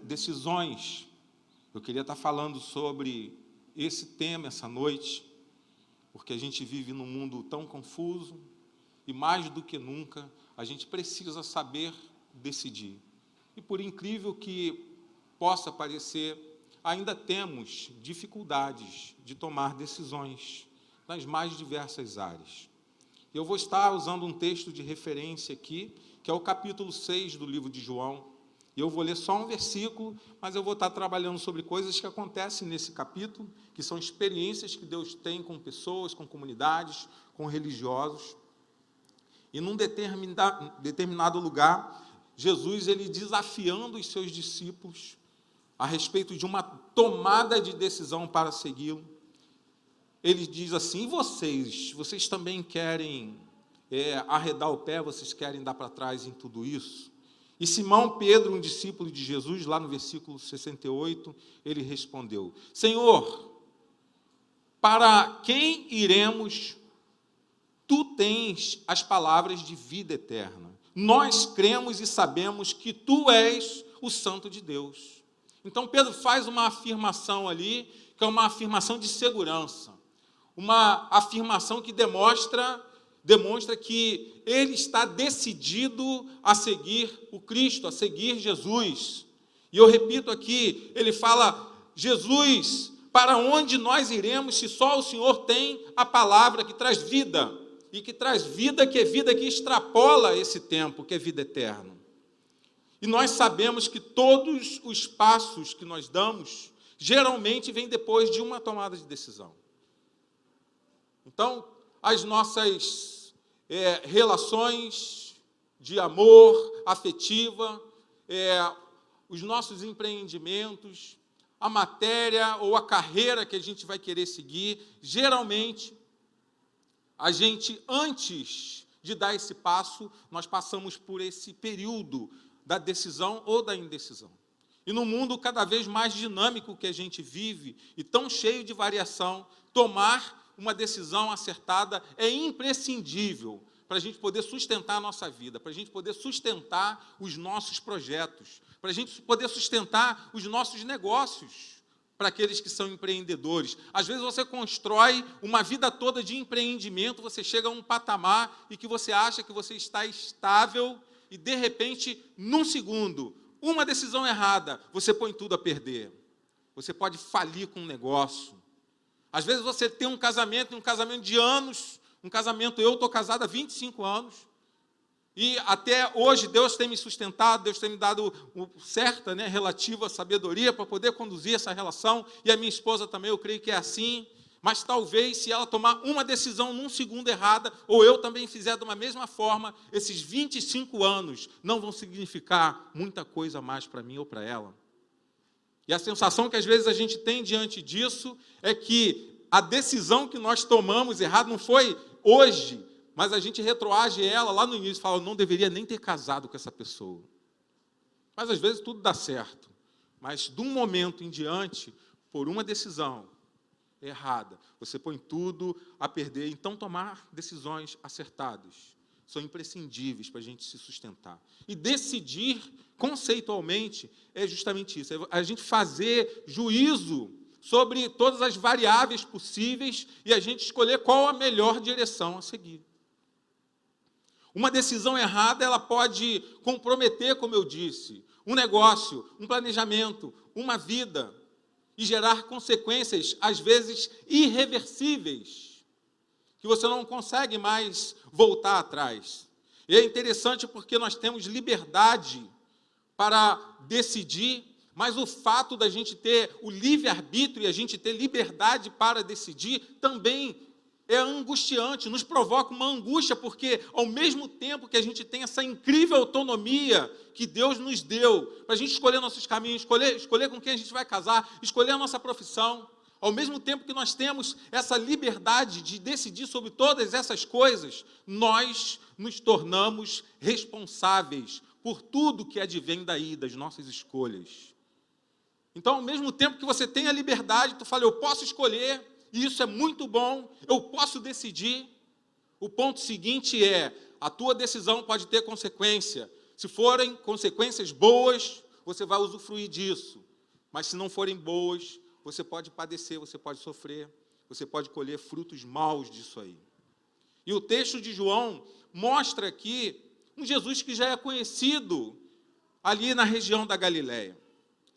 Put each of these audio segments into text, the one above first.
Decisões. Eu queria estar falando sobre esse tema essa noite, porque a gente vive num mundo tão confuso e, mais do que nunca, a gente precisa saber decidir. E, por incrível que possa parecer, ainda temos dificuldades de tomar decisões nas mais diversas áreas. Eu vou estar usando um texto de referência aqui, que é o capítulo 6 do livro de João. Eu vou ler só um versículo, mas eu vou estar trabalhando sobre coisas que acontecem nesse capítulo, que são experiências que Deus tem com pessoas, com comunidades, com religiosos. E num determinado lugar, Jesus, ele desafiando os seus discípulos a respeito de uma tomada de decisão para segui-lo. Ele diz assim: e vocês também querem arredar o pé, vocês querem dar para trás em tudo isso? E Simão Pedro, um discípulo de Jesus, lá no versículo 68, ele respondeu: Senhor, para quem iremos? Tu tens as palavras de vida eterna. Nós cremos e sabemos que tu és o Santo de Deus. Então Pedro faz uma afirmação ali, que é uma afirmação de segurança, uma afirmação que demonstra que ele está decidido a seguir o Cristo, a seguir Jesus. E eu repito aqui, ele fala: Jesus, para onde nós iremos se só o Senhor tem a palavra que traz vida, e que traz vida, que é vida que extrapola esse tempo, que é vida eterna. E nós sabemos que todos os passos que nós damos, geralmente vêm depois de uma tomada de decisão. Então, as nossas relações de amor, afetiva, os nossos empreendimentos, a matéria ou a carreira que a gente vai querer seguir, geralmente, a gente, antes de dar esse passo, nós passamos por esse período da decisão ou da indecisão. E no mundo cada vez mais dinâmico que a gente vive, e tão cheio de variação, tomar uma decisão acertada é imprescindível para a gente poder sustentar a nossa vida, para a gente poder sustentar os nossos projetos, para a gente poder sustentar os nossos negócios, para aqueles que são empreendedores. Às vezes você constrói uma vida toda de empreendimento, você chega a um patamar e que você acha que você está estável e, de repente, num segundo, uma decisão errada, você põe tudo a perder. Você pode falir com um negócio. Às vezes você tem um casamento de anos, eu estou casado há 25 anos, e até hoje Deus tem me sustentado, Deus tem me dado certa, relativa sabedoria para poder conduzir essa relação, e a minha esposa também, eu creio que é assim, mas talvez se ela tomar uma decisão num segundo errada, ou eu também fizer de uma mesma forma, esses 25 anos não vão significar muita coisa mais para mim ou para ela. E a sensação que às vezes a gente tem diante disso é que a decisão que nós tomamos errado não foi hoje, mas a gente retroage ela lá no início e fala: eu não deveria nem ter casado com essa pessoa. Mas às vezes tudo dá certo. Mas de um momento em diante, por uma decisão errada, você põe tudo a perder. Então tomar decisões acertadas são imprescindíveis para a gente se sustentar. E decidir, conceitualmente, é justamente isso. É a gente fazer juízo sobre todas as variáveis possíveis e a gente escolher qual a melhor direção a seguir. Uma decisão errada, ela pode comprometer, como eu disse, um negócio, um planejamento, uma vida, e gerar consequências, às vezes, irreversíveis, que você não consegue mais voltar atrás. E é interessante porque nós temos liberdade para decidir, mas o fato da gente ter o livre-arbítrio e a gente ter liberdade para decidir também é angustiante, nos provoca uma angústia, porque ao mesmo tempo que a gente tem essa incrível autonomia que Deus nos deu, para a gente escolher nossos caminhos, escolher com quem a gente vai casar, escolher a nossa profissão, ao mesmo tempo que nós temos essa liberdade de decidir sobre todas essas coisas, nós nos tornamos responsáveis por tudo que advém daí, das nossas escolhas. Então, ao mesmo tempo que você tem a liberdade, tu fala: eu posso escolher, e isso é muito bom, eu posso decidir. O ponto seguinte é: a tua decisão pode ter consequência. Se forem consequências boas, você vai usufruir disso. Mas se não forem boas, você pode padecer, você pode sofrer, você pode colher frutos maus disso aí. E o texto de João mostra aqui um Jesus que já é conhecido ali na região da Galileia.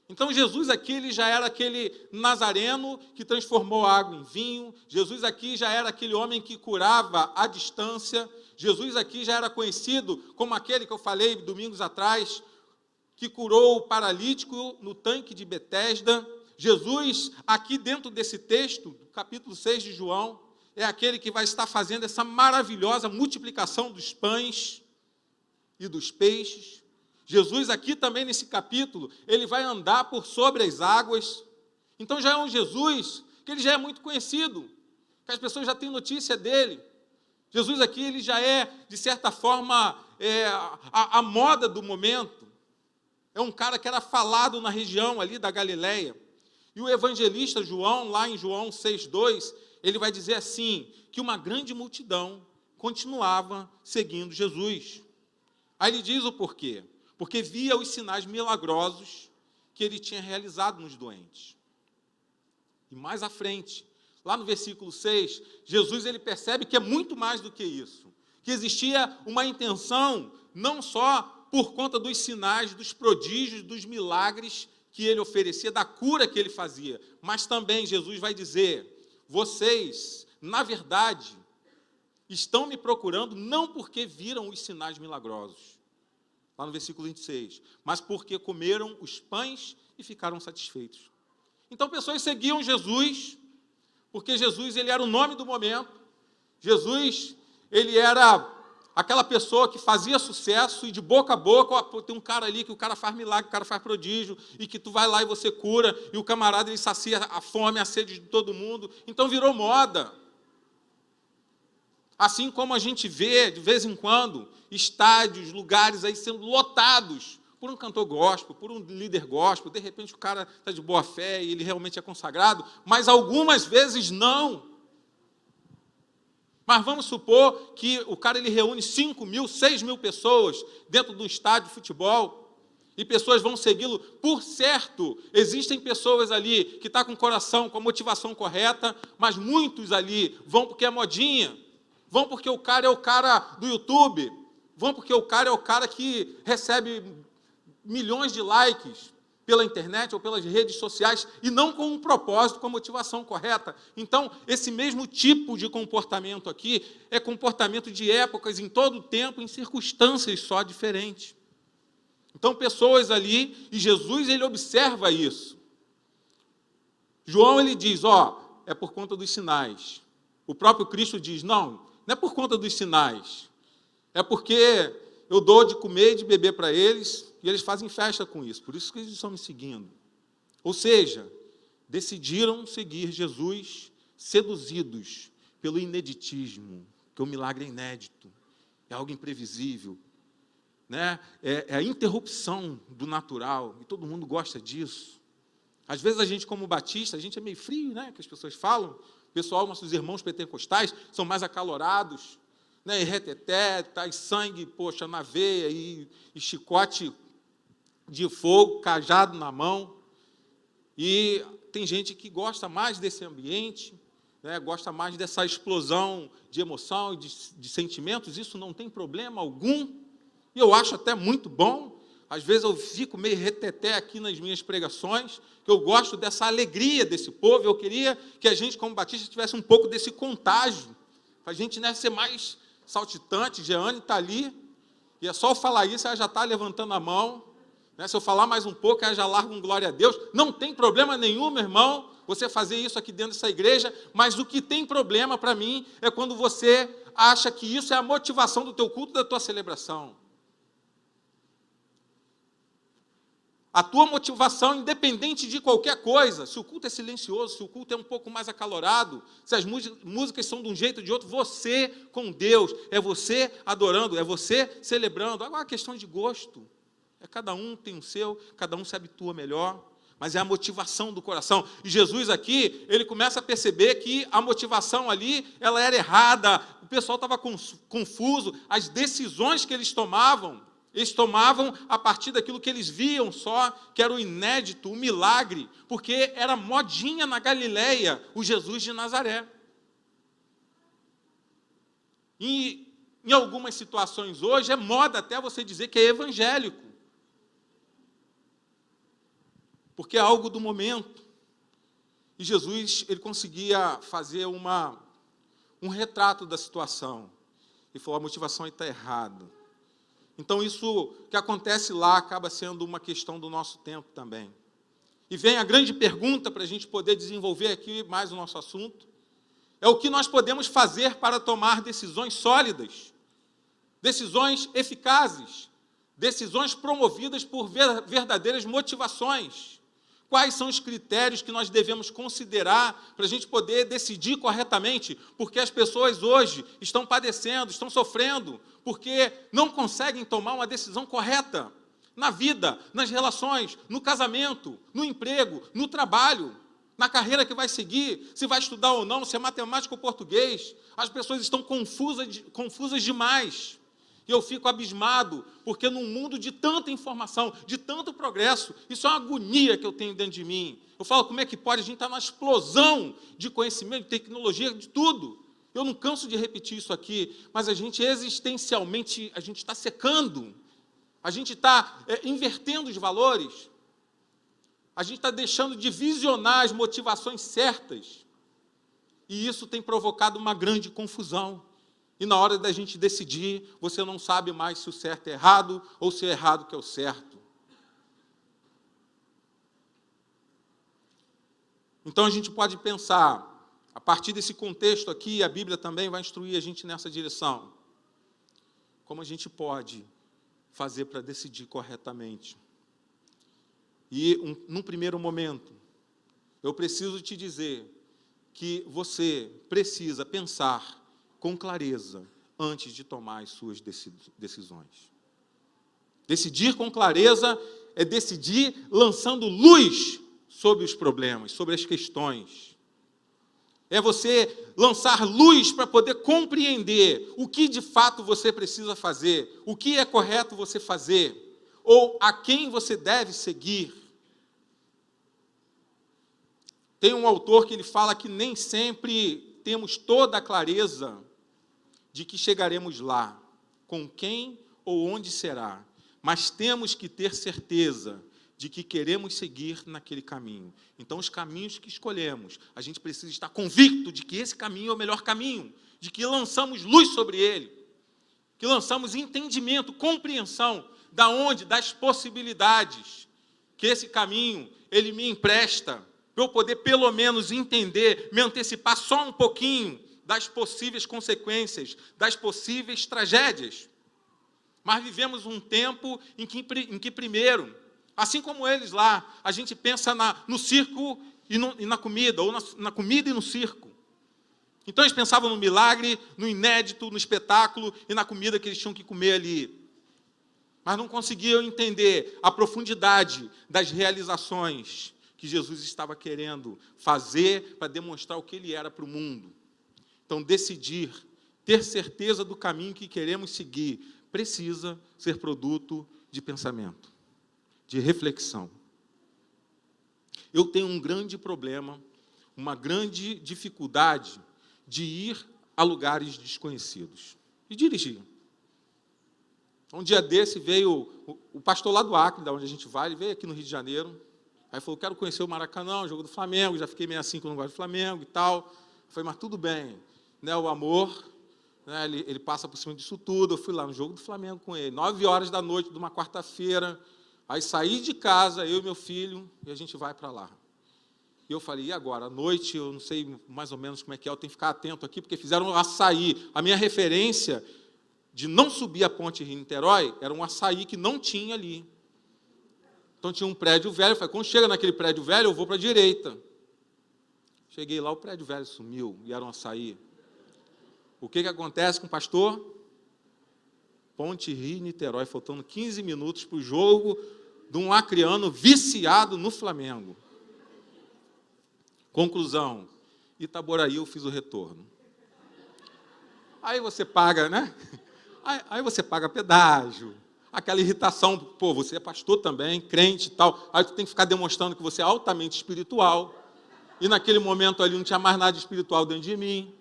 Então, Jesus aqui ele já era aquele nazareno que transformou a água em vinho. Jesus aqui já era aquele homem que curava à distância. Jesus aqui já era conhecido como aquele que eu falei domingos atrás, que curou o paralítico no tanque de Betesda. Jesus, aqui dentro desse texto, capítulo 6 de João, é aquele que vai estar fazendo essa maravilhosa multiplicação dos pães e dos peixes. Jesus aqui também nesse capítulo, ele vai andar por sobre as águas. Então já é um Jesus que ele já é muito conhecido, que as pessoas já têm notícia dele. Jesus aqui ele já é, de certa forma, a moda do momento. É um cara que era falado na região ali da Galileia. E o evangelista João, lá em João 6,2, ele vai dizer assim, que uma grande multidão continuava seguindo Jesus. Aí ele diz o porquê. Porque via os sinais milagrosos que ele tinha realizado nos doentes. E mais à frente, lá no versículo 6, Jesus ele percebe que é muito mais do que isso. Que existia uma intenção, não só por conta dos sinais, dos prodígios, dos milagres que ele oferecia, da cura que ele fazia. Mas também Jesus vai dizer, vocês, na verdade, estão me procurando não porque viram os sinais milagrosos, lá no versículo 26, mas porque comeram os pães e ficaram satisfeitos. Então, pessoas seguiam Jesus, porque Jesus ele era o nome do momento. Jesus, ele era aquela pessoa que fazia sucesso e de boca a boca, ó, tem um cara ali que o cara faz milagre, o cara faz prodígio, e que tu vai lá e você cura, e o camarada ele sacia a fome, a sede de todo mundo. Então, virou moda. Assim como a gente vê, de vez em quando, estádios, lugares aí sendo lotados por um cantor gospel, por um líder gospel, de repente o cara está de boa fé e ele realmente é consagrado, mas algumas vezes não. Mas vamos supor que o cara ele reúne 5.000, 6.000 pessoas dentro do estádio de futebol e pessoas vão segui-lo. Por certo, existem pessoas ali que estão com o coração, com a motivação correta, mas muitos ali vão porque é modinha. Vão porque o cara é o cara do YouTube. Vão porque o cara é o cara que recebe milhões de likes pela internet ou pelas redes sociais e não com um propósito, com a motivação correta. Então, esse mesmo tipo de comportamento aqui é comportamento de épocas, em todo o tempo, em circunstâncias só diferentes. Então, pessoas ali, e Jesus ele observa isso. João ele diz, é por conta dos sinais. O próprio Cristo diz, não é por conta dos sinais, é porque eu dou de comer e de beber para eles, e eles fazem festa com isso, por isso que eles estão me seguindo. Ou seja, decidiram seguir Jesus, seduzidos pelo ineditismo, que o milagre é inédito, é algo imprevisível, né? É a interrupção do natural, e todo mundo gosta disso. Às vezes a gente, como batista, a gente é meio frio, né? Que as pessoas falam. Pessoal, nossos irmãos pentecostais são mais acalorados, né? E reteté, e sangue, poxa, na veia, e chicote de fogo, cajado na mão. E tem gente que gosta mais desse ambiente, né? Gosta mais dessa explosão de emoção e de sentimentos. Isso não tem problema algum. E eu acho até muito bom. Às vezes eu fico meio reteté aqui nas minhas pregações, que eu gosto dessa alegria desse povo. Eu queria que a gente, como batista, tivesse um pouco desse contágio, para a gente, né, ser mais saltitante. Jeane está ali, e é só eu falar isso, ela já está levantando a mão. Né? Se eu falar mais um pouco, ela já larga um glória a Deus. Não tem problema nenhum, meu irmão, você fazer isso aqui dentro dessa igreja, mas o que tem problema para mim é quando você acha que isso é a motivação do teu culto, da tua celebração. A tua motivação, independente de qualquer coisa, se o culto é silencioso, se o culto é um pouco mais acalorado, se as músicas são de um jeito ou de outro, você com Deus, é você adorando, é você celebrando. Agora, a questão de gosto, cada um tem o seu, cada um se habitua melhor, mas é a motivação do coração. E Jesus aqui, ele começa a perceber que a motivação ali, ela era errada, o pessoal estava confuso, as decisões que eles tomavam Eles tomavam a partir daquilo que eles viam só, que era o inédito, o milagre, porque era modinha na Galileia o Jesus de Nazaré. E em algumas situações hoje é moda até você dizer que é evangélico, porque é algo do momento. E Jesus, ele conseguia fazer um retrato da situação. E falou, a motivação está errada. Então, isso que acontece lá acaba sendo uma questão do nosso tempo também. E vem a grande pergunta para a gente poder desenvolver aqui mais o nosso assunto. É o que nós podemos fazer para tomar decisões sólidas, decisões eficazes, decisões promovidas por verdadeiras motivações. Quais são os critérios que nós devemos considerar para a gente poder decidir corretamente? Porque as pessoas hoje estão padecendo, estão sofrendo, porque não conseguem tomar uma decisão correta na vida, nas relações, no casamento, no emprego, no trabalho, na carreira que vai seguir, se vai estudar ou não, se é matemática ou português. As pessoas estão confusas demais. E eu fico abismado, porque num mundo de tanta informação, de tanto progresso, isso é uma agonia que eu tenho dentro de mim. Eu falo, como é que pode? A gente estar numa explosão de conhecimento, de tecnologia, de tudo. Eu não canso de repetir isso aqui, mas a gente existencialmente, a gente está secando. A gente está invertendo os valores. A gente está deixando de visionar as motivações certas. E isso tem provocado uma grande confusão. E na hora da gente decidir, você não sabe mais se o certo é errado ou se é errado que é o certo. Então a gente pode pensar, a partir desse contexto aqui, a Bíblia também vai instruir a gente nessa direção. Como a gente pode fazer para decidir corretamente? E, num primeiro momento, eu preciso te dizer que você precisa pensar com clareza antes de tomar as suas decisões. Decidir com clareza é decidir lançando luz sobre os problemas, sobre as questões. É você lançar luz para poder compreender o que de fato você precisa fazer, o que é correto você fazer, ou a quem você deve seguir. Tem um autor que ele fala que nem sempre temos toda a clareza de que chegaremos lá, com quem ou onde será, mas temos que ter certeza de que queremos seguir naquele caminho. Então, os caminhos que escolhemos, a gente precisa estar convicto de que esse caminho é o melhor caminho, de que lançamos luz sobre ele, que lançamos entendimento, compreensão da onde, das possibilidades que esse caminho ele me empresta, para eu poder pelo menos entender, me antecipar só um pouquinho das possíveis consequências, das possíveis tragédias. Mas vivemos um tempo em que primeiro, assim como eles lá, a gente pensa no circo e na comida, ou na comida e no circo. Então eles pensavam no milagre, no inédito, no espetáculo e na comida que eles tinham que comer ali. Mas não conseguiam entender a profundidade das realizações que Jesus estava querendo fazer para demonstrar o que ele era para o mundo. Então, decidir, ter certeza do caminho que queremos seguir, precisa ser produto de pensamento, de reflexão. Eu tenho um grande problema, uma grande dificuldade de ir a lugares desconhecidos e dirigir. Um dia desse veio o pastor lá do Acre, da onde a gente vai, ele veio aqui no Rio de Janeiro, aí falou, quero conhecer o Maracanã, o jogo do Flamengo, já fiquei meio assim que eu não gosto do Flamengo e tal. Eu falei, mas tudo bem, né, o amor, né, ele passa por cima disso tudo. Eu fui lá no jogo do Flamengo com ele, 9h de noite de uma quarta-feira, aí saí de casa, eu e meu filho, e a gente vai para lá. E eu falei, e agora? À noite, eu não sei mais ou menos como é que é, eu tenho que ficar atento aqui, porque fizeram um açaí. A minha referência de não subir a ponte Rio-Niterói era um açaí que não tinha ali. Então tinha um prédio velho, eu falei, quando chega naquele prédio velho, eu vou para a direita. Cheguei lá, o prédio velho sumiu, e era um açaí. O que acontece com o pastor? Ponte Rio-Niterói, faltando 15 minutos para o jogo de um acreano viciado no Flamengo. Conclusão, Itaboraí eu fiz o retorno. Aí você paga, né? Aí você paga pedágio, aquela irritação, pô, você é pastor também, crente e tal, aí tu tem que ficar demonstrando que você é altamente espiritual, e naquele momento ali não tinha mais nada de espiritual dentro de mim.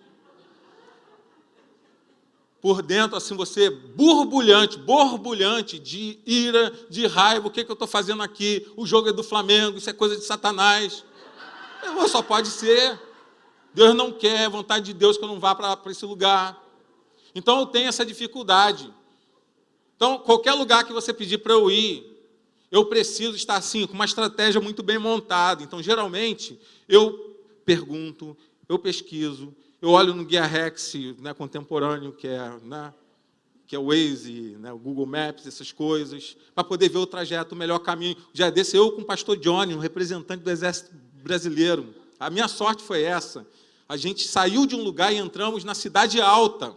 Por dentro, assim, você borbulhante de ira, de raiva, o que eu estou fazendo aqui? O jogo é do Flamengo, isso é coisa de Satanás. Só pode ser. Deus não quer, é vontade de Deus que eu não vá para esse lugar. Então eu tenho essa dificuldade. Então, qualquer lugar que você pedir para eu ir, eu preciso estar assim, com uma estratégia muito bem montada. Então, geralmente, eu pergunto, eu pesquiso, eu olho no Guia Rex, né, contemporâneo, que é o Waze, né, o Google Maps, essas coisas, para poder ver o trajeto, o melhor caminho. Já desse eu com o pastor Johnny, um representante do Exército Brasileiro. A minha sorte foi essa. A gente saiu de um lugar e entramos na Cidade Alta.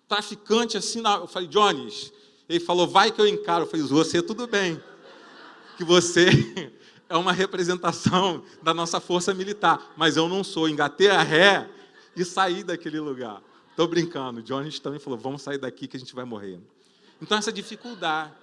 Traficante assim, eu falei, Johnny, ele falou, vai que eu encaro. Eu falei, você tudo bem, que você é uma representação da nossa força militar, mas eu não sou, engatei a ré e saí daquele lugar. Estou brincando, Johnny também falou, vamos sair daqui que a gente vai morrer. Então essa dificuldade,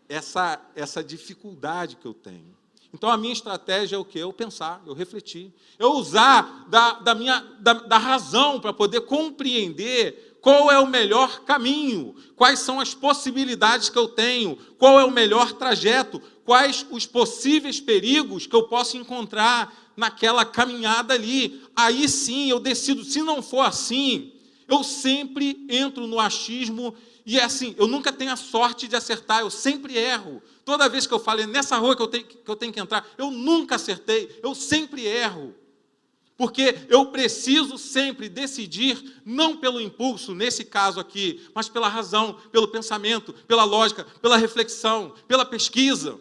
essa dificuldade que eu tenho. Então a minha estratégia é o quê? Eu pensar, eu refletir, eu usar da razão para poder compreender qual é o melhor caminho, quais são as possibilidades que eu tenho, qual é o melhor trajeto, quais os possíveis perigos que eu posso encontrar naquela caminhada ali. Aí sim eu decido, se não for assim, eu sempre entro no achismo e é assim, eu nunca tenho a sorte de acertar, eu sempre erro. Toda vez que eu falo, é nessa rua que eu tenho que entrar, eu nunca acertei, eu sempre erro. Porque eu preciso sempre decidir, não pelo impulso, nesse caso aqui, mas pela razão, pelo pensamento, pela lógica, pela reflexão, pela pesquisa.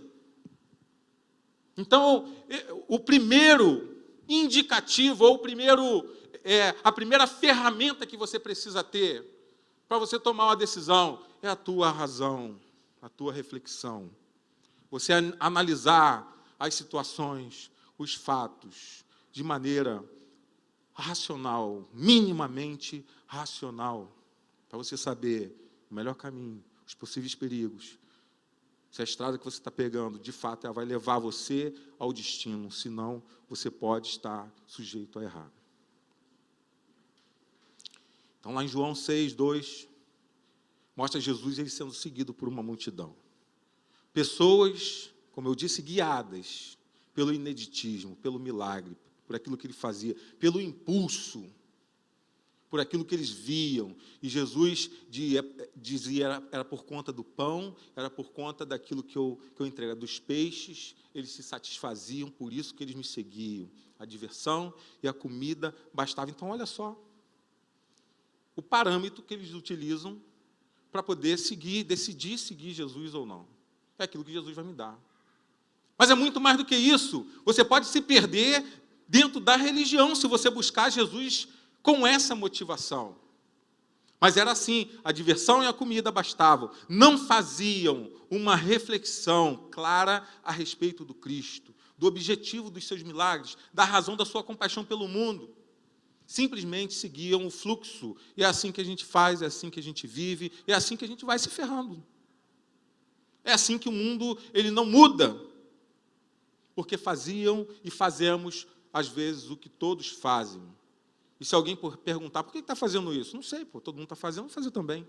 Então, o primeiro indicativo, ou a primeira ferramenta que você precisa ter para você tomar uma decisão é a tua razão, a tua reflexão. Você analisar as situações, os fatos, de maneira racional, minimamente racional, para você saber o melhor caminho, os possíveis perigos, se a estrada que você está pegando, de fato, ela vai levar você ao destino, senão você pode estar sujeito a errar. Então, lá em João 6:2, mostra Jesus ele sendo seguido por uma multidão. Pessoas, como eu disse, guiadas pelo ineditismo, pelo milagre, por aquilo que ele fazia, pelo impulso, por aquilo que eles viam. E Jesus dizia, era por conta do pão, era por conta daquilo que eu entregava, dos peixes, eles se satisfaziam, por isso que eles me seguiam. A diversão e a comida bastava. Então, olha só, o parâmetro que eles utilizam para poder decidir seguir Jesus ou não. É aquilo que Jesus vai me dar. Mas é muito mais do que isso. Você pode se perder dentro da religião, se você buscar Jesus com essa motivação. Mas era assim, a diversão e a comida bastavam. Não faziam uma reflexão clara a respeito do Cristo, do objetivo dos seus milagres, da razão da sua compaixão pelo mundo. Simplesmente seguiam o fluxo. E é assim que a gente faz, é assim que a gente vive, é assim que a gente vai se ferrando. É assim que o mundo ele não muda. Porque faziam e fazemos, às vezes, o que todos fazem. E se alguém perguntar, por que está fazendo isso? Não sei, todo mundo está fazendo, vou fazer também.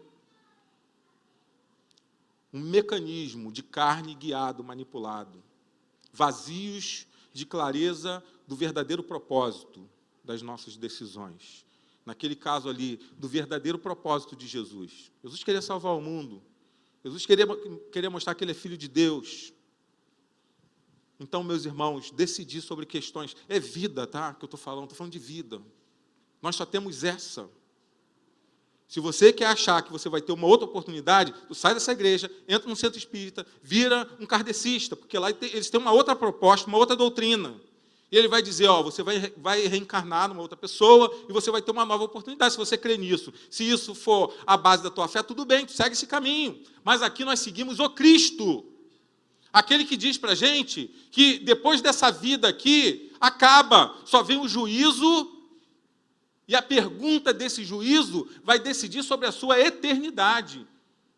Um mecanismo de carne guiado, manipulado. Vazios de clareza do verdadeiro propósito das nossas decisões. Naquele caso ali, do verdadeiro propósito de Jesus. Jesus queria salvar o mundo. Jesus queria mostrar que ele é filho de Deus. Então, meus irmãos, decidir sobre questões... É vida, tá? Que eu estou falando de vida. Nós só temos essa. Se você quer achar que você vai ter uma outra oportunidade, tu sai dessa igreja, entra no centro espírita, vira um kardecista, porque lá eles têm uma outra proposta, uma outra doutrina. E ele vai dizer, você vai reencarnar numa outra pessoa e você vai ter uma nova oportunidade, se você crê nisso. Se isso for a base da tua fé, tudo bem, tu segue esse caminho. Mas aqui nós seguimos o Cristo. Aquele que diz para a gente que depois dessa vida aqui, acaba, só vem o juízo, e a pergunta desse juízo vai decidir sobre a sua eternidade.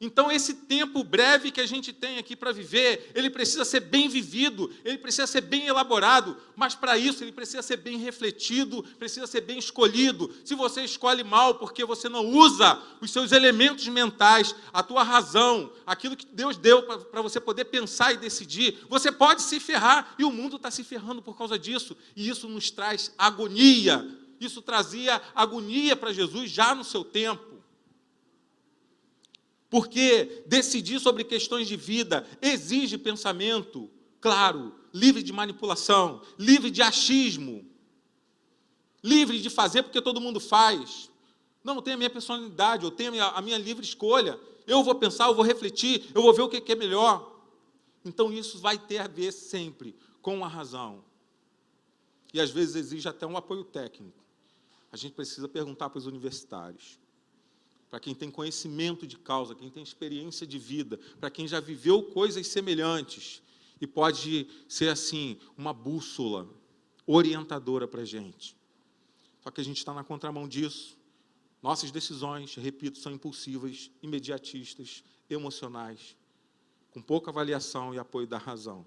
Então, esse tempo breve que a gente tem aqui para viver, ele precisa ser bem vivido, ele precisa ser bem elaborado, mas para isso ele precisa ser bem refletido, precisa ser bem escolhido. Se você escolhe mal porque você não usa os seus elementos mentais, a tua razão, aquilo que Deus deu para você poder pensar e decidir, você pode se ferrar, e o mundo está se ferrando por causa disso, e isso nos traz agonia. Isso trazia agonia para Jesus já no seu tempo. Porque decidir sobre questões de vida exige pensamento, claro, livre de manipulação, livre de achismo, livre de fazer porque todo mundo faz. Não, eu tenho a minha personalidade, eu tenho a minha livre escolha. Eu vou pensar, eu vou refletir, eu vou ver o que é melhor. Então isso vai ter a ver sempre com a razão. E às vezes exige até um apoio técnico. A gente precisa perguntar para os universitários, para quem tem conhecimento de causa, quem tem experiência de vida, para quem já viveu coisas semelhantes, e pode ser, assim, uma bússola orientadora para a gente. Só que a gente está na contramão disso. Nossas decisões, repito, são impulsivas, imediatistas, emocionais, com pouca avaliação e apoio da razão.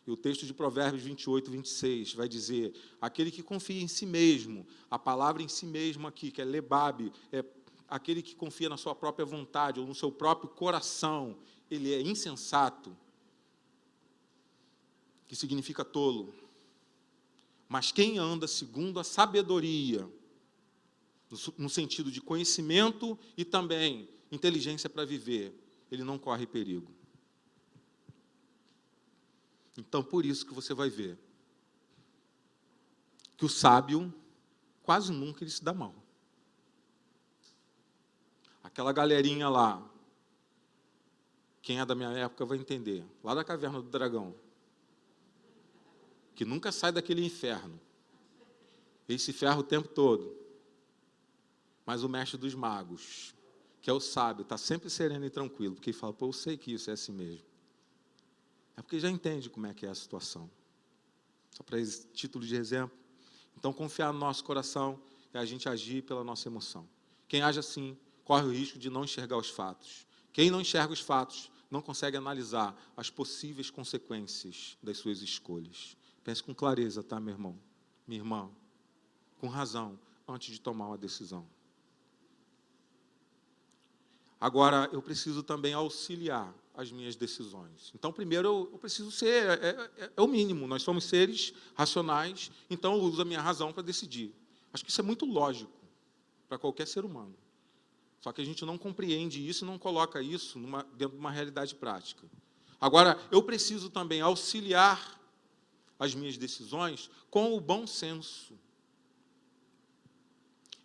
E o texto de Provérbios 28, 26 vai dizer, aquele que confia em si mesmo, a palavra em si mesmo aqui, que é lebab, é aquele que confia na sua própria vontade ou no seu próprio coração, ele é insensato, que significa tolo. Mas quem anda segundo a sabedoria, no sentido de conhecimento e também inteligência para viver, ele não corre perigo. Então, por isso que você vai ver que o sábio, quase nunca ele se dá mal. Aquela galerinha lá, quem é da minha época vai entender, lá da Caverna do Dragão, que nunca sai daquele inferno, ele se ferra o tempo todo, mas o mestre dos magos, que é o sábio, está sempre sereno e tranquilo, porque ele fala, pô, eu sei que isso é assim mesmo. É porque já entende como é que é a situação. Só para esse título de exemplo. Então, confiar no nosso coração é a gente agir pela nossa emoção. Quem age assim, corre o risco de não enxergar os fatos. Quem não enxerga os fatos, não consegue analisar as possíveis consequências das suas escolhas. Pense com clareza, tá, meu irmão? Minha irmã, com razão, antes de tomar uma decisão. Agora, eu preciso também auxiliar as minhas decisões. Então, primeiro, eu preciso ser, é o mínimo, nós somos seres racionais, então eu uso a minha razão para decidir. Acho que isso é muito lógico para qualquer ser humano. Só que a gente não compreende isso e não coloca isso dentro de uma realidade prática. Agora, eu preciso também auxiliar as minhas decisões com o bom senso.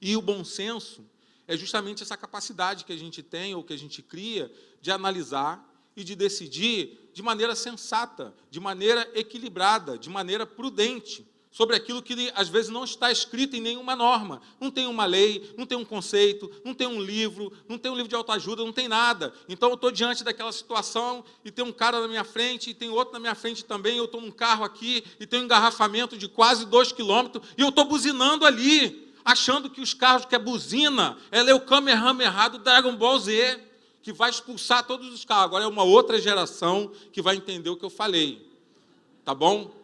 E o bom senso é justamente essa capacidade que a gente tem, ou que a gente cria, de analisar e de decidir de maneira sensata, de maneira equilibrada, de maneira prudente, sobre aquilo que às vezes não está escrito em nenhuma norma. Não tem uma lei, não tem um conceito, não tem um livro de autoajuda, não tem nada. Então eu estou diante daquela situação e tem um cara na minha frente e tem outro na minha frente também, eu estou num carro aqui e tem um engarrafamento de quase 2 quilômetros e eu estou buzinando ali, achando que os carros que é buzina, ela é o Kamehameha do Dragon Ball Z, que vai expulsar todos os carros. Agora é uma outra geração que vai entender o que eu falei. Tá bom?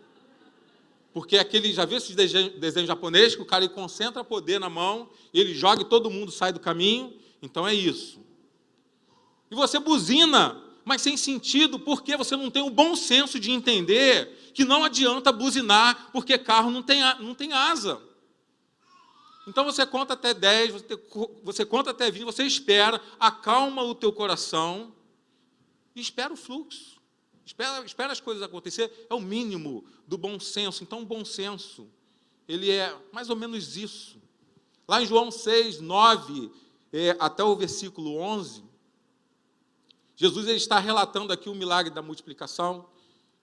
Porque já viu esses desenhos japoneses, que o cara ele concentra poder na mão, ele joga e todo mundo sai do caminho? Então é isso. E você buzina, mas sem sentido, porque você não tem o bom senso de entender que não adianta buzinar, porque carro não tem asa. Então você conta até 10, você conta até 20, você espera, acalma o teu coração e espera o fluxo. Espera as coisas acontecer, é o mínimo do bom senso. Então, o bom senso, ele é mais ou menos isso. Lá em João 6, 9, até o versículo 11, Jesus ele está relatando aqui o milagre da multiplicação,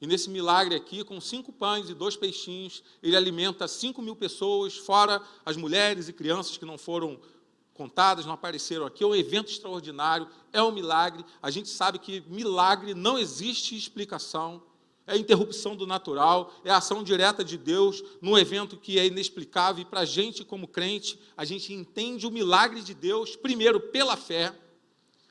e nesse milagre aqui, com 5 pães e 2 peixinhos, ele alimenta 5.000 pessoas, fora as mulheres e crianças que não foram contadas, não apareceram aqui. É um evento extraordinário, é um milagre. A gente sabe que milagre não existe explicação, é interrupção do natural, é a ação direta de Deus num evento que é inexplicável. E para a gente, como crente, a gente entende o milagre de Deus, primeiro, pela fé.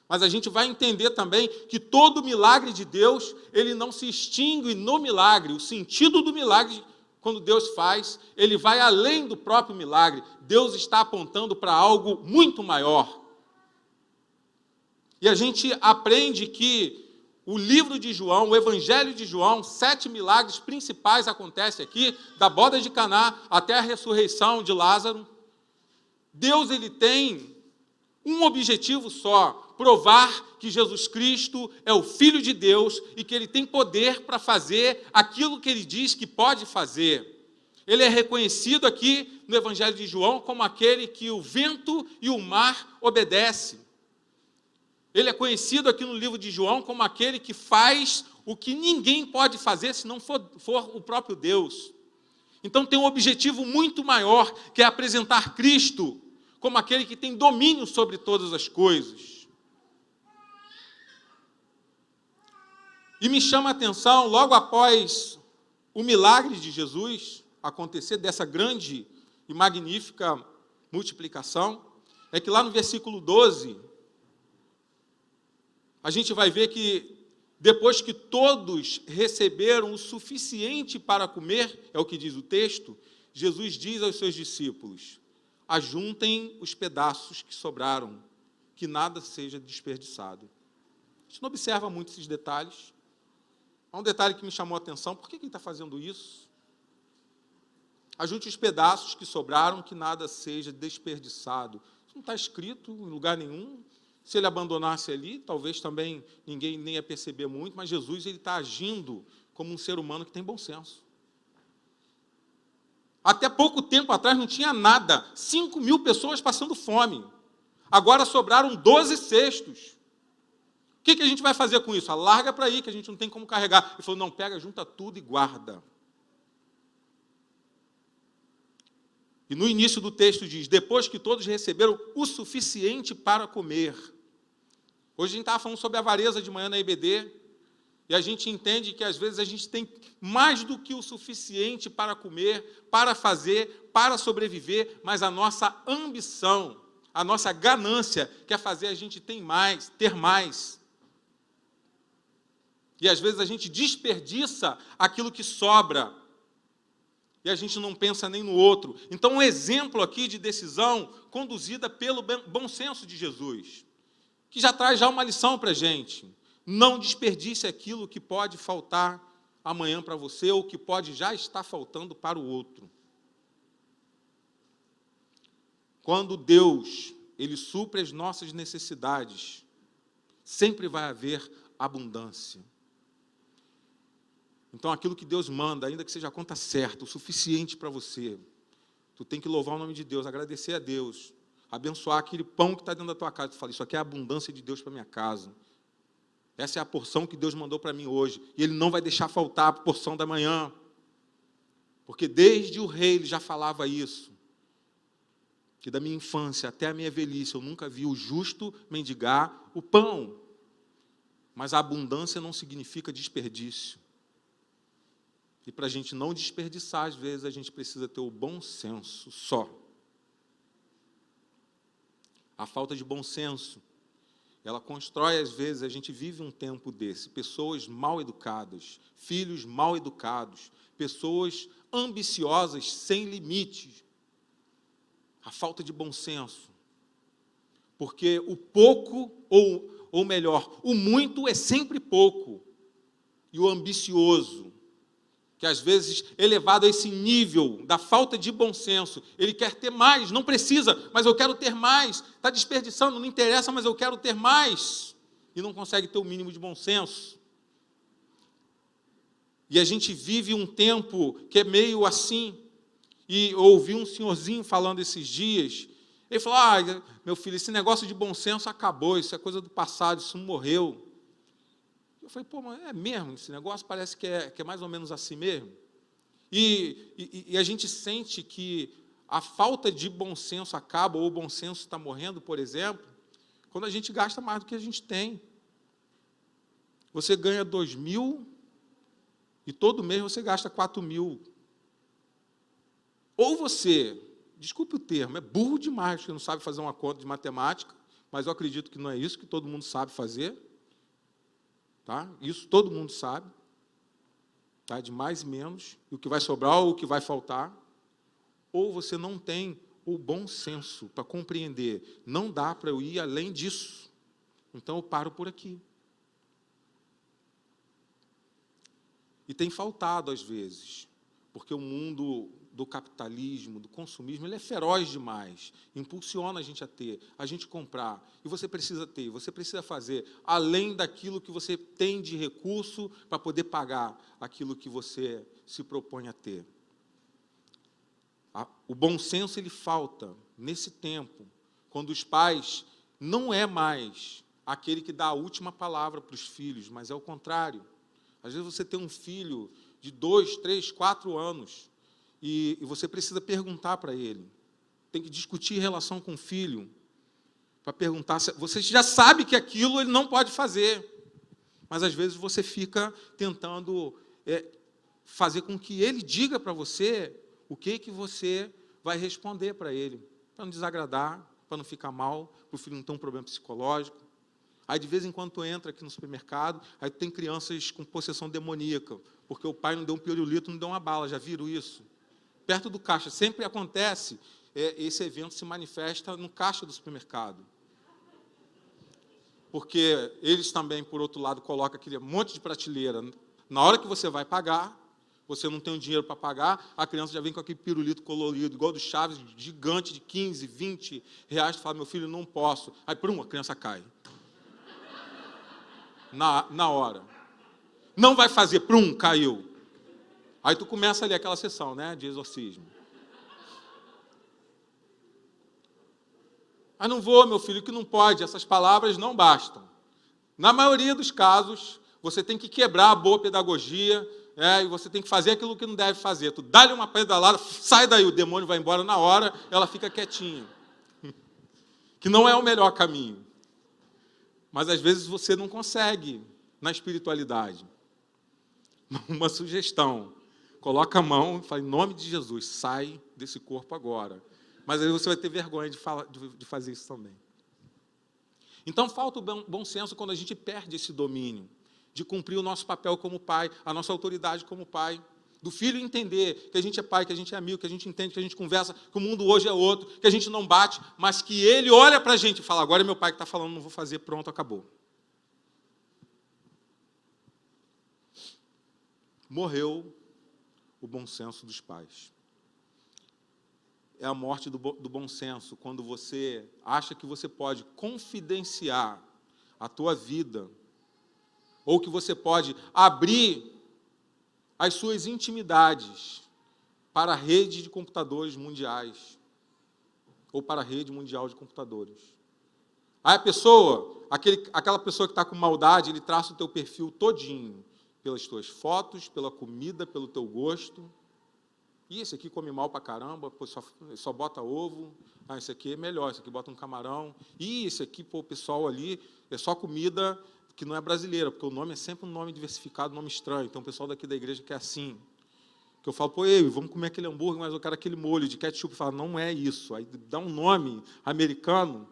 Mas a gente vai entender também que todo milagre de Deus, ele não se extingue no milagre. O sentido do milagre, quando Deus faz, ele vai além do próprio milagre. Deus está apontando para algo muito maior. E a gente aprende que o livro de João, o Evangelho de João, 7 milagres principais acontecem aqui, da boda de Caná até a ressurreição de Lázaro. Deus, ele tem um objetivo só: provar que Jesus Cristo é o Filho de Deus e que ele tem poder para fazer aquilo que ele diz que pode fazer. Ele é reconhecido aqui no Evangelho de João como aquele que o vento e o mar obedecem. Ele é conhecido aqui no livro de João como aquele que faz o que ninguém pode fazer se não for o próprio Deus. Então tem um objetivo muito maior, que é apresentar Cristo como aquele que tem domínio sobre todas as coisas. E me chama a atenção, logo após o milagre de Jesus acontecer, dessa grande e magnífica multiplicação, é que lá no versículo 12, a gente vai ver que depois que todos receberam o suficiente para comer, é o que diz o texto, Jesus diz aos seus discípulos: ajuntem os pedaços que sobraram, que nada seja desperdiçado. A gente não observa muito esses detalhes. Há um detalhe que me chamou a atenção: por que ele está fazendo isso? Ajunte os pedaços que sobraram, que nada seja desperdiçado. Isso não está escrito em lugar nenhum. Se ele abandonasse ali, talvez também ninguém nem ia perceber muito, mas Jesus, ele está agindo como um ser humano que tem bom senso. Até pouco tempo atrás não tinha nada, 5.000 pessoas passando fome. Agora sobraram 12 cestos. O que a gente vai fazer com isso? Larga para aí, que a gente não tem como carregar. Ele falou: não, pega, junta tudo e guarda. E no início do texto diz: depois que todos receberam o suficiente para comer. Hoje a gente estava falando sobre a avareza de manhã na EBD, e a gente entende que às vezes a gente tem mais do que o suficiente para comer, para fazer, para sobreviver, mas a nossa ambição, a nossa ganância quer fazer a gente ter mais. E às vezes a gente desperdiça aquilo que sobra, e a gente não pensa nem no outro. Então, um exemplo aqui de decisão conduzida pelo bom senso de Jesus, que já traz uma lição para a gente. Não desperdice aquilo que pode faltar amanhã para você, ou que pode já estar faltando para o outro. Quando Deus, ele supre as nossas necessidades, sempre vai haver abundância. Então, aquilo que Deus manda, ainda que seja a conta certa, o suficiente para você, tu tem que louvar o nome de Deus, agradecer a Deus, abençoar aquele pão que está dentro da tua casa. Tu fala: isso aqui é a abundância de Deus para minha casa. Essa é a porção que Deus mandou para mim hoje. E Ele não vai deixar faltar a porção da manhã. Porque desde o rei ele já falava isso. Que da minha infância até a minha velhice eu nunca vi o justo mendigar o pão. Mas a abundância não significa desperdício. E para a gente não desperdiçar, às vezes, a gente precisa ter o bom senso só. A falta de bom senso, ela constrói, às vezes, a gente vive um tempo desse, pessoas mal educadas, filhos mal educados, pessoas ambiciosas sem limites. A falta de bom senso. Porque o pouco, ou melhor, o muito é sempre pouco. E o ambicioso, que às vezes, elevado a esse nível da falta de bom senso, ele quer ter mais, não precisa, mas eu quero ter mais, está desperdiçando, não interessa, mas eu quero ter mais, e não consegue ter o mínimo de bom senso. E a gente vive um tempo que é meio assim, e eu ouvi um senhorzinho falando esses dias, ele falou: meu filho, esse negócio de bom senso acabou, isso é coisa do passado, isso morreu. Eu falei: pô, mas é mesmo, esse negócio parece que é mais ou menos assim mesmo. E a gente sente que a falta de bom senso acaba, ou o bom senso está morrendo, por exemplo, quando a gente gasta mais do que a gente tem. Você ganha 2.000 e todo mês você gasta 4.000. Ou você, desculpe o termo, é burro demais, porque não sabe fazer uma conta de matemática, mas eu acredito que não é isso que todo mundo sabe fazer. Tá? Isso todo mundo sabe. Tá? De mais e menos, e o que vai sobrar ou o que vai faltar. Ou você não tem o bom senso para compreender. Não dá para eu ir além disso. Então eu paro por aqui. E tem faltado às vezes, porque o mundo do capitalismo, do consumismo, ele é feroz demais, impulsiona a gente a gente comprar, e você precisa ter, você precisa fazer, além daquilo que você tem de recurso para poder pagar aquilo que você se propõe a ter. O bom senso, ele falta nesse tempo, quando os pais não é mais aquele que dá a última palavra para os filhos, mas é o contrário. Às vezes você tem um filho de 2, 3, 4 anos e você precisa perguntar para ele. Tem que discutir relação com o filho para perguntar. Você já sabe que aquilo ele não pode fazer, mas às vezes você fica tentando fazer com que ele diga para você o que você vai responder para ele, para não desagradar, para não ficar mal, para o filho não ter um problema psicológico. Aí, de vez em quando, tu entra aqui no supermercado, aí tem crianças com possessão demoníaca, porque o pai não deu um pirulito, não deu uma bala, já viram isso? Perto do caixa, sempre acontece, esse evento se manifesta no caixa do supermercado. Porque eles também, por outro lado, colocam aquele monte de prateleira. Na hora que você vai pagar, você não tem o dinheiro para pagar, a criança já vem com aquele pirulito colorido, igual do Chaves, gigante, de 15, 20 reais, tu fala, meu filho, não posso. Aí, a criança cai. Na hora. Não vai fazer, caiu. Aí tu começa ali aquela sessão, né, de exorcismo. Mas não vou, meu filho, que não pode, essas palavras não bastam. Na maioria dos casos, você tem que quebrar a boa pedagogia, e você tem que fazer aquilo que não deve fazer. Tu dá-lhe uma pedalada, sai daí, o demônio vai embora na hora, ela fica quietinha. Que não é o melhor caminho. Mas, às vezes, você não consegue na espiritualidade. Uma sugestão. Coloca a mão e fala, em nome de Jesus, sai desse corpo agora. Mas aí você vai ter vergonha de fazer isso também. Então, falta o bom senso quando a gente perde esse domínio, de cumprir o nosso papel como pai, a nossa autoridade como pai. Do filho entender que a gente é pai, que a gente é amigo, que a gente entende, que a gente conversa, que o mundo hoje é outro, que a gente não bate, mas que ele olha para a gente e fala, agora é meu pai que está falando, não vou fazer, pronto, acabou. Morreu o bom senso dos pais. É a morte do bom senso, quando você acha que você pode confidenciar a tua vida, ou que você pode abrir as suas intimidades para a rede de computadores mundiais, ou para a rede mundial de computadores. Aí a pessoa, aquela pessoa que está com maldade, ele traça o teu perfil todinho, pelas tuas fotos, pela comida, pelo teu gosto. E esse aqui come mal para caramba, só bota ovo. Esse aqui é melhor, esse aqui bota um camarão. E esse aqui, o pessoal ali, é só comida que não é brasileira, porque o nome é sempre um nome diversificado, um nome estranho. Então, o pessoal daqui da igreja quer assim. Que eu falo, vamos comer aquele hambúrguer, mas eu quero aquele molho de ketchup. Fala, não é isso. Aí dá um nome americano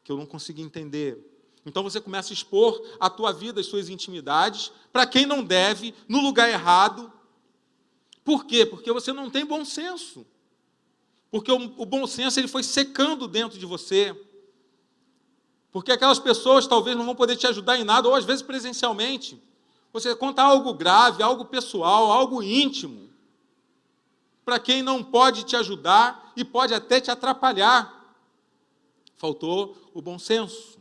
que eu não consigo entender. Então, você começa a expor a tua vida, as suas intimidades, para quem não deve, no lugar errado. Por quê? Porque você não tem bom senso. Porque o bom senso ele foi secando dentro de você. Porque aquelas pessoas talvez não vão poder te ajudar em nada, ou às vezes presencialmente. Você conta algo grave, algo pessoal, algo íntimo, para quem não pode te ajudar e pode até te atrapalhar. Faltou o bom senso.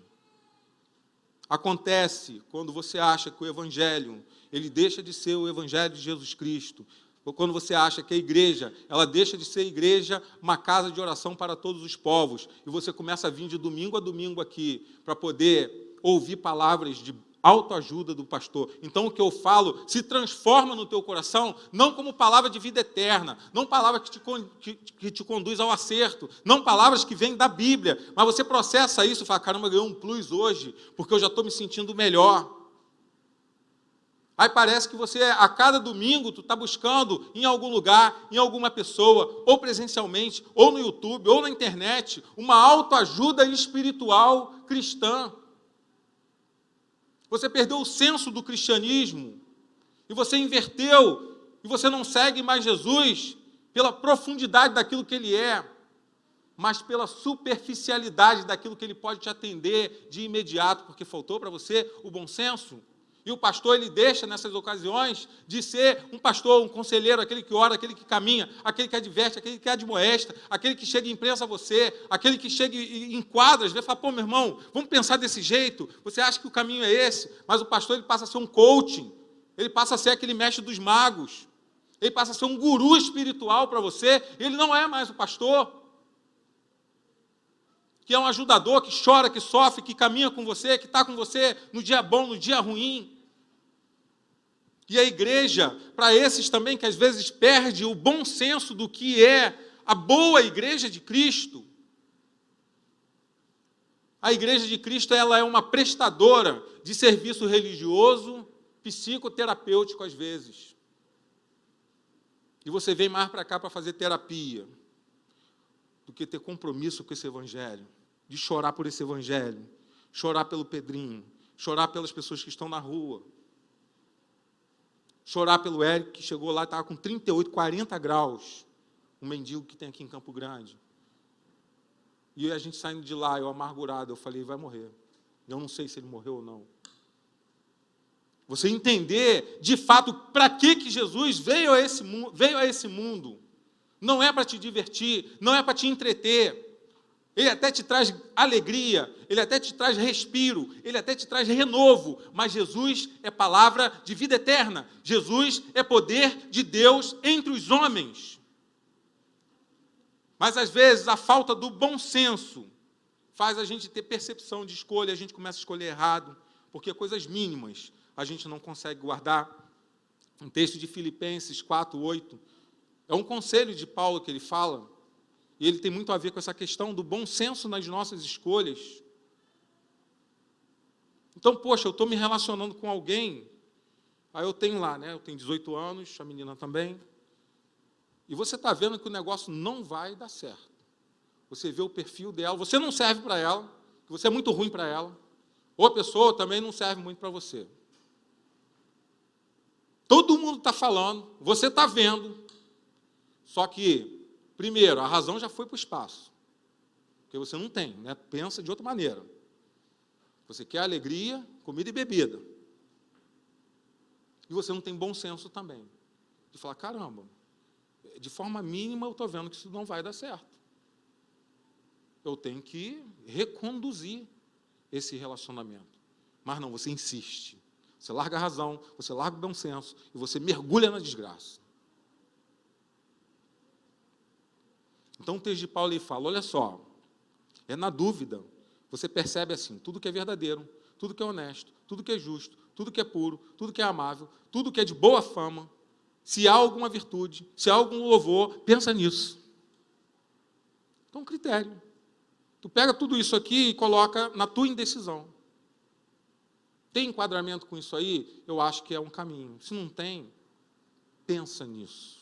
Acontece quando você acha que o Evangelho, ele deixa de ser o Evangelho de Jesus Cristo, ou quando você acha que a igreja, ela deixa de ser igreja, uma casa de oração para todos os povos, e você começa a vir de domingo a domingo aqui, para poder ouvir palavras de autoajuda do pastor. Então, o que eu falo se transforma no teu coração, não como palavra de vida eterna, não palavra que te conduz ao acerto, não palavras que vêm da Bíblia, mas você processa isso e fala, caramba, eu ganhei um plus hoje, porque eu já estou me sentindo melhor. Aí parece que você, a cada domingo, tu está buscando em algum lugar, em alguma pessoa, ou presencialmente, ou no YouTube, ou na internet, uma autoajuda espiritual cristã. Você perdeu o senso do cristianismo, e você inverteu, e você não segue mais Jesus pela profundidade daquilo que Ele é, mas pela superficialidade daquilo que Ele pode te atender de imediato, porque faltou para você o bom senso. E o pastor, ele deixa nessas ocasiões de ser um pastor, um conselheiro, aquele que ora, aquele que caminha, aquele que adverte, aquele que admoesta, aquele que chega e imprensa você, aquele que chega e enquadra, às vezes fala, pô, meu irmão, vamos pensar desse jeito, você acha que o caminho é esse? Mas o pastor, ele passa a ser um coaching, ele passa a ser aquele mestre dos magos, ele passa a ser um guru espiritual para você, ele não é mais o pastor, que é um ajudador, que chora, que sofre, que caminha com você, que está com você no dia bom, no dia ruim. E a igreja, para esses também que às vezes perde o bom senso do que é a boa igreja de Cristo, a igreja de Cristo, ela é uma prestadora de serviço religioso, psicoterapêutico às vezes. E você vem mais para cá para fazer terapia do que ter compromisso com esse evangelho, de chorar por esse evangelho, chorar pelo Pedrinho, chorar pelas pessoas que estão na rua, chorar pelo Érico, que chegou lá e estava com 38, 40 graus, um mendigo que tem aqui em Campo Grande. E a gente saindo de lá, eu amargurado, eu falei, vai morrer. Eu não sei se ele morreu ou não. Você entender, de fato, para que Jesus veio a esse mundo. Não é para te divertir, não é para te entreter. Ele até te traz alegria, ele até te traz respiro, ele até te traz renovo, mas Jesus é palavra de vida eterna. Jesus é poder de Deus entre os homens. Mas, às vezes, a falta do bom senso faz a gente ter percepção de escolha, a gente começa a escolher errado, porque coisas mínimas a gente não consegue guardar. Um texto de Filipenses 4:8, é um conselho de Paulo que ele fala, e ele tem muito a ver com essa questão do bom senso nas nossas escolhas. Então, poxa, eu estou me relacionando com alguém, aí eu tenho lá, eu tenho 18 anos, a menina também, e você está vendo que o negócio não vai dar certo. Você vê o perfil dela, você não serve para ela, que você é muito ruim para ela, ou a pessoa também não serve muito para você. Todo mundo está falando, você está vendo, só que, primeiro, a razão já foi para o espaço, porque você não tem, pensa de outra maneira. Você quer alegria, comida e bebida. E você não tem bom senso também, de falar, caramba, de forma mínima eu estou vendo que isso não vai dar certo. Eu tenho que reconduzir esse relacionamento. Mas não, você insiste. Você larga a razão, você larga o bom senso e você mergulha na desgraça. Então o texto de Paulo ele fala, olha só, é na dúvida, você percebe assim, tudo que é verdadeiro, tudo que é honesto, tudo que é justo, tudo que é puro, tudo que é amável, tudo que é de boa fama, se há alguma virtude, se há algum louvor, pensa nisso. Então, critério. Tu pega tudo isso aqui e coloca na tua indecisão. Tem enquadramento com isso aí? Eu acho que é um caminho. Se não tem, pensa nisso.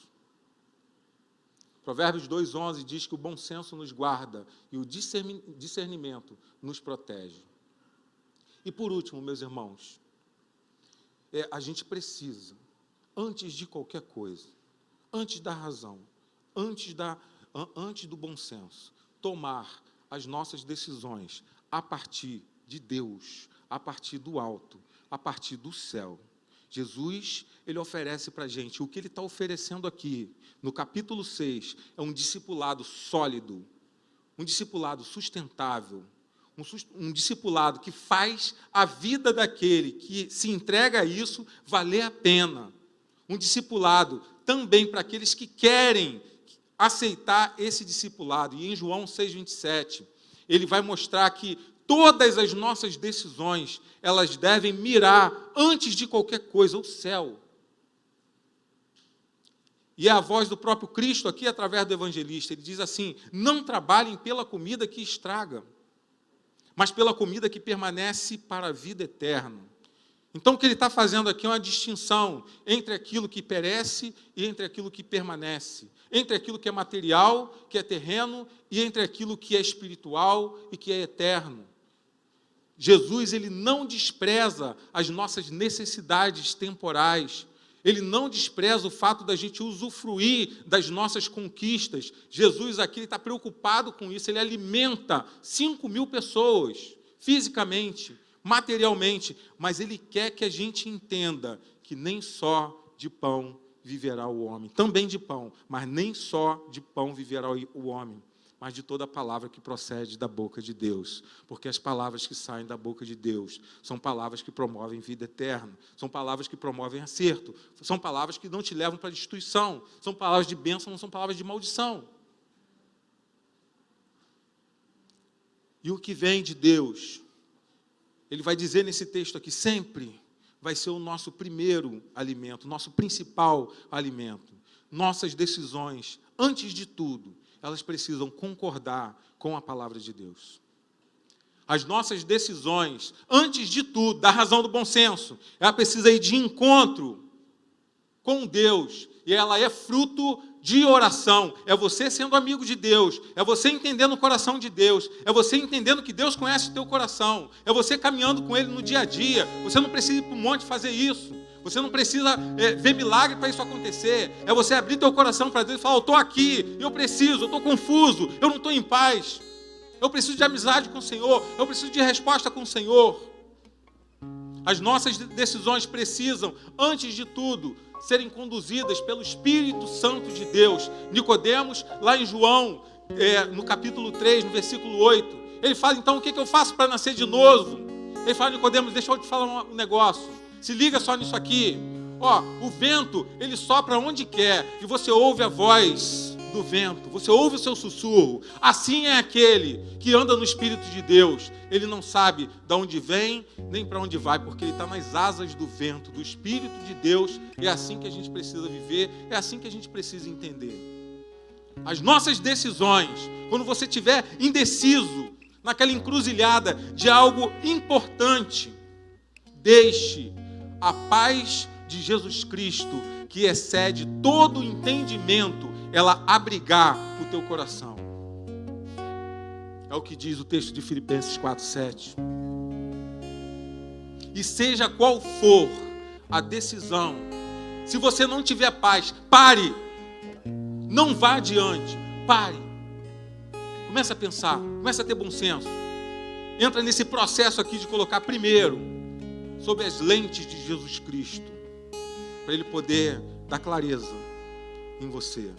Provérbios 2:11 diz que o bom senso nos guarda e o discernimento nos protege. E por último, meus irmãos, a gente precisa, antes de qualquer coisa, antes da razão, antes do bom senso, tomar as nossas decisões a partir de Deus, a partir do alto, a partir do céu. Jesus, ele oferece para a gente, o que ele está oferecendo aqui, no capítulo 6, é um discipulado sólido, um discipulado sustentável, um discipulado que faz a vida daquele que se entrega a isso valer a pena. Um discipulado também para aqueles que querem aceitar esse discipulado. E em João 6:27, ele vai mostrar que todas as nossas decisões, elas devem mirar, antes de qualquer coisa, o céu. E é a voz do próprio Cristo aqui, através do evangelista. Ele diz assim, não trabalhem pela comida que estraga, mas pela comida que permanece para a vida eterna. Então, o que ele está fazendo aqui é uma distinção entre aquilo que perece e entre aquilo que permanece, entre aquilo que é material, que é terreno, e entre aquilo que é espiritual e que é eterno. Jesus, ele não despreza as nossas necessidades temporais, ele não despreza o fato da gente usufruir das nossas conquistas. Jesus aqui está preocupado com isso, ele alimenta 5.000 pessoas, fisicamente, materialmente, mas ele quer que a gente entenda que nem só de pão viverá o homem, também de pão, mas nem só de pão viverá o homem, mas de toda a palavra que procede da boca de Deus, porque as palavras que saem da boca de Deus são palavras que promovem vida eterna, são palavras que promovem acerto, são palavras que não te levam para a destruição, são palavras de bênção, não são palavras de maldição. E o que vem de Deus, ele vai dizer nesse texto aqui, sempre vai ser o nosso primeiro alimento, nosso principal alimento. Nossas decisões, antes de tudo, elas precisam concordar com a palavra de Deus. As nossas decisões, antes de tudo, da razão do bom senso, ela precisa ir de encontro com Deus, e ela é fruto de oração, é você sendo amigo de Deus, é você entendendo o coração de Deus, é você entendendo que Deus conhece o teu coração, é você caminhando com Ele no dia a dia. Você não precisa ir para um monte fazer isso, você não precisa ver milagre para isso acontecer, é você abrir teu coração para Deus e falar, eu estou aqui, eu preciso, eu estou confuso, eu não estou em paz, eu preciso de amizade com o Senhor, eu preciso de resposta com o Senhor. As nossas decisões precisam, antes de tudo, serem conduzidas pelo Espírito Santo de Deus. Nicodemos, lá em João, no capítulo 3, no versículo 8, ele fala, então, o que eu faço para nascer de novo? Ele fala, Nicodemos, deixa eu te falar um negócio, se liga só nisso aqui, o vento, ele sopra onde quer, e você ouve a voz do vento, você ouve o seu sussurro. Assim é aquele que anda no Espírito de Deus, ele não sabe de onde vem, nem para onde vai, porque ele está nas asas do vento, do Espírito de Deus. É assim que a gente precisa viver, é assim que a gente precisa entender. As nossas decisões, quando você estiver indeciso, naquela encruzilhada de algo importante, deixe a paz de Jesus Cristo, que excede todo o entendimento, ela abrigar o teu coração. É o que diz o texto de Filipenses 4:7. E seja qual for a decisão, se você não tiver paz, pare. Não vá adiante, pare. Começa a pensar, começa a ter bom senso. Entra nesse processo aqui de colocar primeiro sob as lentes de Jesus Cristo, para Ele poder dar clareza em você.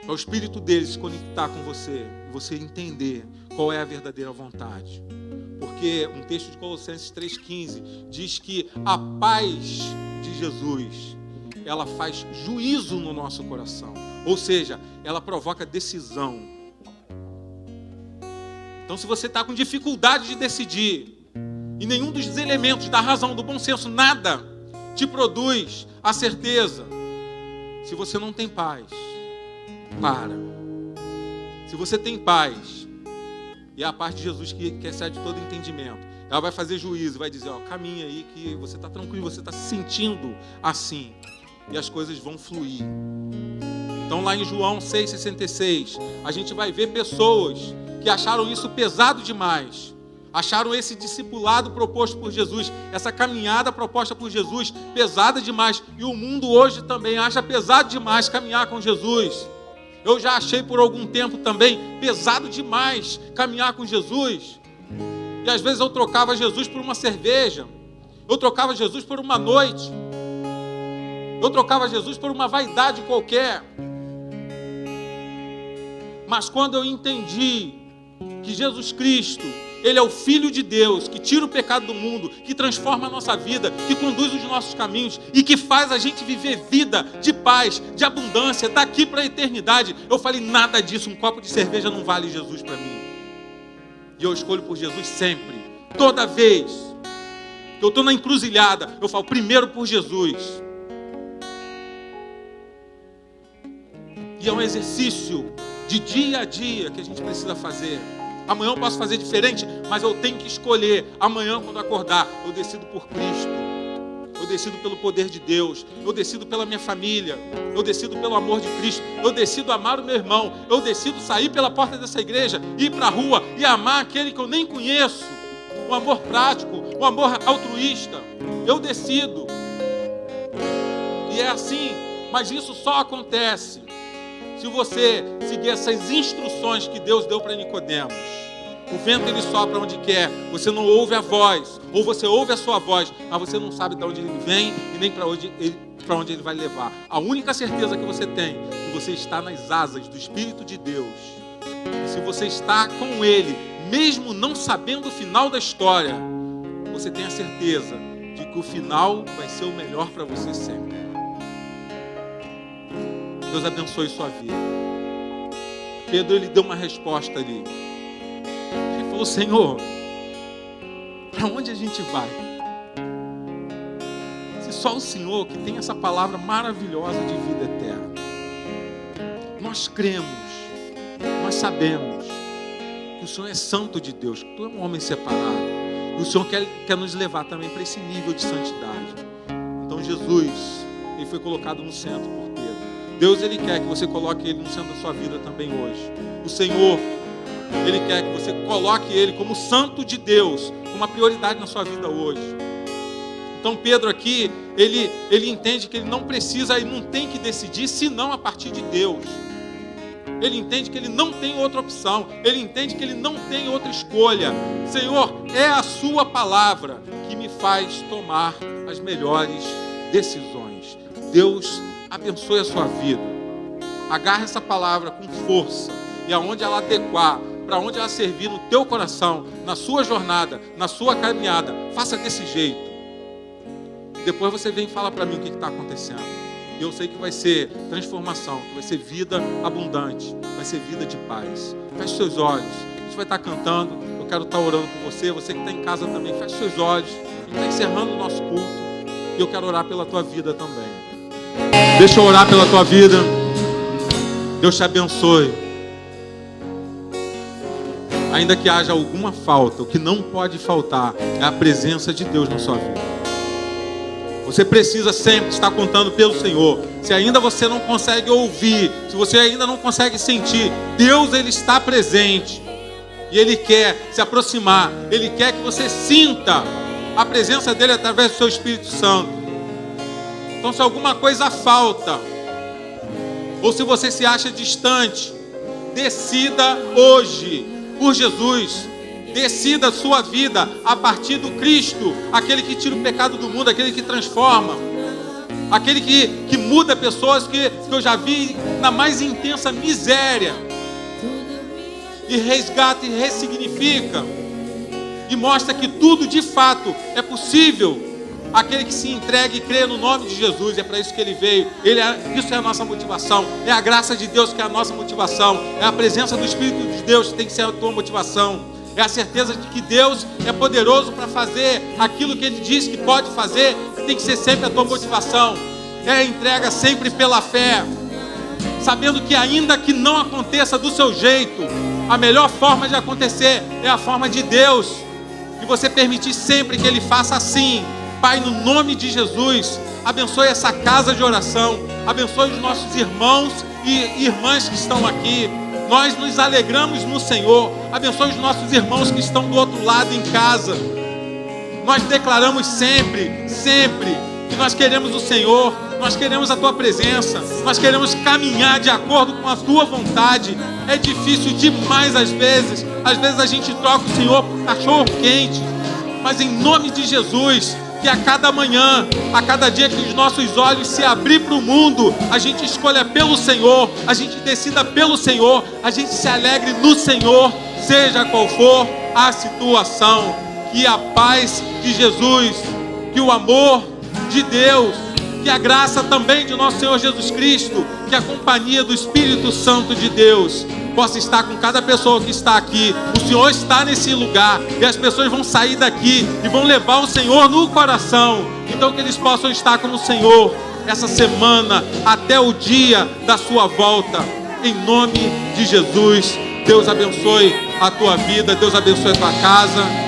Para o Espírito dele se conectar com você e você entender qual é a verdadeira vontade. Porque um texto de Colossenses 3,15 diz que a paz de Jesus, ela faz juízo no nosso coração. Ou seja, ela provoca decisão. Então, se você está com dificuldade de decidir, e nenhum dos elementos da razão, do bom senso, nada te produz a certeza, se você não tem paz, para. Se você tem paz, e é a paz de Jesus que excede todo entendimento, ela vai fazer juízo, vai dizer, caminha aí que você está tranquilo, você está se sentindo assim, e as coisas vão fluir. Então lá em João 6,66, a gente vai ver pessoas que acharam isso pesado demais, acharam esse discipulado proposto por Jesus, essa caminhada proposta por Jesus, pesada demais, e o mundo hoje também acha pesado demais caminhar com Jesus. Eu já achei por algum tempo também pesado demais caminhar com Jesus. E às vezes eu trocava Jesus por uma cerveja. Eu trocava Jesus por uma noite. Eu trocava Jesus por uma vaidade qualquer. Mas quando eu entendi que Jesus Cristo, Ele é o Filho de Deus, que tira o pecado do mundo, que transforma a nossa vida, que conduz os nossos caminhos e que faz a gente viver vida de paz, de abundância, daqui para a eternidade. Eu falei, nada disso, um copo de cerveja não vale Jesus para mim. E eu escolho por Jesus sempre. Toda vez que eu estou na encruzilhada, eu falo primeiro por Jesus. E é um exercício de dia a dia que a gente precisa fazer. Amanhã eu posso fazer diferente, mas eu tenho que escolher. Amanhã, quando acordar, eu decido por Cristo. Eu decido pelo poder de Deus. Eu decido pela minha família. Eu decido pelo amor de Cristo. Eu decido amar o meu irmão. Eu decido sair pela porta dessa igreja, ir para a rua e amar aquele que eu nem conheço. Um amor prático, um amor altruísta. Eu decido. E é assim, mas isso só acontece se você seguir essas instruções que Deus deu para Nicodemos. O vento ele sopra onde quer, você não ouve a voz, ou você ouve a sua voz, mas você não sabe de onde ele vem e nem para onde ele vai levar. A única certeza que você tem é que você está nas asas do Espírito de Deus. E se você está com Ele, mesmo não sabendo o final da história, você tem a certeza de que o final vai ser o melhor para você sempre. Deus abençoe sua vida. Pedro, ele deu uma resposta ali. Ele falou: Senhor, para onde a gente vai? Se só o Senhor que tem essa palavra maravilhosa de vida eterna. Nós cremos, nós sabemos que o Senhor é santo de Deus, que tu é um homem separado. E o Senhor quer nos levar também para esse nível de santidade. Então Jesus, ele foi colocado no centro por Pedro. Deus, ele quer que você coloque ele no centro da sua vida também hoje. O Senhor, ele quer que você coloque ele como santo de Deus, como uma prioridade na sua vida hoje. Então Pedro aqui, ele entende que ele não precisa e não tem que decidir senão a partir de Deus. Ele entende que ele não tem outra opção. Ele entende que ele não tem outra escolha. Senhor, é a sua palavra que me faz tomar as melhores decisões. Deus abençoe a sua vida. Agarre essa palavra com força. E aonde ela adequar, para onde ela servir no teu coração, na sua jornada, na sua caminhada, faça desse jeito. Depois você vem e fala para mim o que está acontecendo. E eu sei que vai ser transformação, que vai ser vida abundante, vai ser vida de paz. Feche seus olhos. A gente vai estar cantando. Eu quero estar orando por você. Você que está em casa também, feche seus olhos. A gente está encerrando o nosso culto. E eu quero orar pela tua vida também. Deixa eu orar pela tua vida. Deus te abençoe. Ainda que haja alguma falta, o que não pode faltar é a presença de Deus na sua vida. Você precisa sempre estar contando pelo Senhor. Se ainda você não consegue ouvir, se você ainda não consegue sentir, Deus, ele está presente. E Ele quer se aproximar. Ele quer que você sinta a presença dele através do seu Espírito Santo. Então, se alguma coisa falta, ou se você se acha distante, decida hoje por Jesus. Decida a sua vida a partir do Cristo, aquele que tira o pecado do mundo, aquele que transforma, aquele que muda pessoas que eu já vi na mais intensa miséria, e resgata e ressignifica, e mostra que tudo de fato é possível, aquele que se entrega e crê no nome de Jesus. É para isso que Ele veio. Isso é a nossa motivação, é a graça de Deus que é a nossa motivação, é a presença do Espírito de Deus que tem que ser a tua motivação. É a certeza de que Deus é poderoso para fazer aquilo que Ele diz que pode fazer, tem que ser sempre a tua motivação. É a entrega sempre pela fé, sabendo que ainda que não aconteça do seu jeito, a melhor forma de acontecer é a forma de Deus. E você permitir sempre que Ele faça assim. Pai, no nome de Jesus, abençoe essa casa de oração, abençoe os nossos irmãos e irmãs que estão aqui. Nós nos alegramos no Senhor. Abençoe os nossos irmãos que estão do outro lado em casa. Nós declaramos sempre que nós queremos o Senhor, nós queremos a Tua presença, nós queremos caminhar de acordo com a Tua vontade. É difícil demais às vezes a gente troca o Senhor por cachorro quente, mas em nome de Jesus, que a cada manhã, a cada dia que os nossos olhos se abrir para o mundo, a gente escolha pelo Senhor, a gente decida pelo Senhor, a gente se alegre no Senhor, seja qual for a situação. Que a paz de Jesus, que o amor de Deus, que a graça também de nosso Senhor Jesus Cristo, que a companhia do Espírito Santo de Deus possa estar com cada pessoa que está aqui. O Senhor está nesse lugar e as pessoas vão sair daqui e vão levar o Senhor no coração. Então que eles possam estar com o Senhor essa semana até o dia da sua volta, em nome de Jesus. Deus abençoe a tua vida, Deus abençoe a tua casa.